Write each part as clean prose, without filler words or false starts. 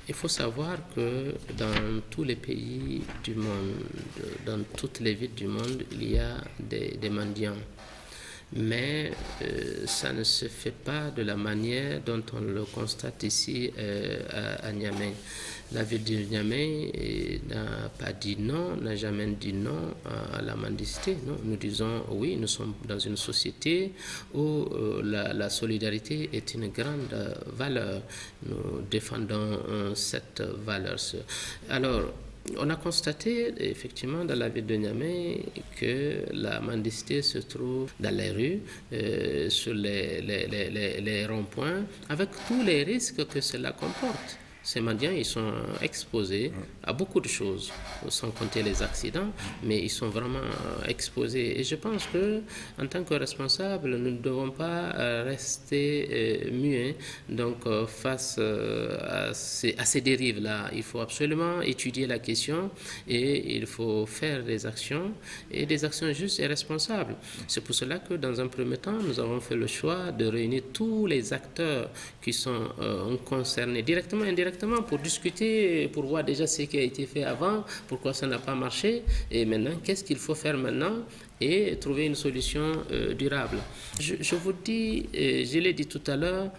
Il faut savoir que dans tous les pays du monde, dans toutes les villes du monde, il y a des mendiants. Mais ça ne se fait pas de la manière dont on le constate ici à Niamey. La ville de Niamey n'a pas dit non, n'a jamais dit non à la mendicité. Non, nous disons oui, nous sommes dans une société où la solidarité est une grande valeur. Nous défendons cette valeur. Alors, on a constaté effectivement dans la ville de Niamey que la mendicité se trouve dans les rues, sur les ronds-points, avec tous les risques que cela comporte. Ces mendiants, ils sont exposés à beaucoup de choses, sans compter les accidents, mais ils sont vraiment exposés. Et je pense que, en tant que responsables, nous ne devons pas rester muets. Donc, face à ces dérives-là, il faut absolument étudier la question et il faut faire des actions, et des actions justes et responsables. C'est pour cela que, dans un premier temps, nous avons fait le choix de réunir tous les acteurs qui sont concernés, directement et indirectement, pour discuter, pour voir déjà ce qui a été fait avant, pourquoi ça n'a pas marché, et maintenant, qu'est-ce qu'il faut faire maintenant, et trouver une solution durable. Je vous dis, je l'ai dit tout à l'heure,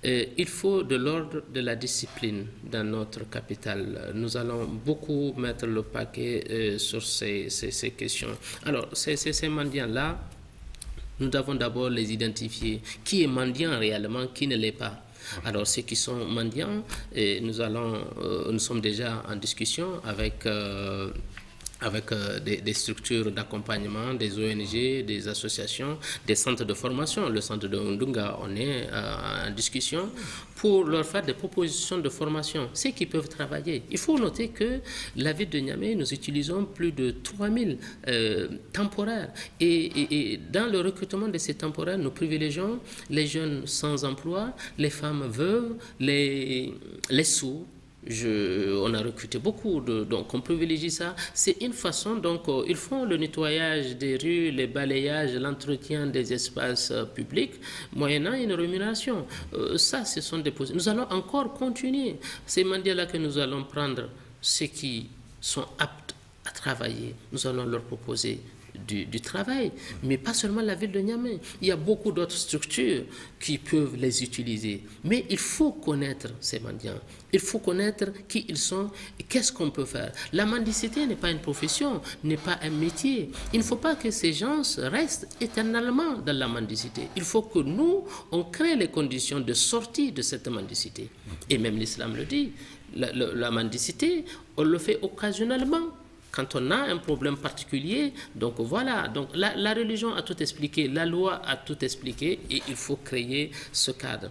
il faut de l'ordre de la discipline dans notre capitale. Nous allons beaucoup mettre le paquet sur ces questions. Alors, ces mendiants-là, nous devons d'abord les identifier. Qui est mendiant réellement, qui ne l'est pas? Alors, ceux qui sont mendiants, nous sommes déjà en discussion avec des structures d'accompagnement, des ONG, des associations, des centres de formation. Le centre de Ndunga, on est en discussion pour leur faire des propositions de formation, ceux qui peuvent travailler. Il faut noter que la ville de Niamey, nous utilisons plus de 3000 temporaires. Et dans le recrutement de ces temporaires, nous privilégions les jeunes sans emploi, les femmes veuves, les sourds. On a recruté beaucoup, donc on privilégie ça. C'est une façon, donc ils font le nettoyage des rues, les balayages, l'entretien des espaces publics, moyennant une rémunération. Ça, ce sont des positions. Nous allons encore continuer. Ces mendiants-là que nous allons prendre, ceux qui sont aptes à travailler, nous allons leur proposer du travail, mais pas seulement la ville de Niamey. Il y a beaucoup d'autres structures qui peuvent les utiliser. Mais il faut connaître ces mendiants. Il faut connaître qui ils sont et qu'est-ce qu'on peut faire. La mendicité n'est pas une profession, n'est pas un métier. Il ne faut pas que ces gens restent éternellement dans la mendicité. Il faut que nous, on crée les conditions de sortie de cette mendicité. Et même l'islam le dit. La mendicité, on le fait occasionnellement. Quand on a un problème particulier, donc voilà, donc la religion a tout expliqué, la loi a tout expliqué et il faut créer ce cadre.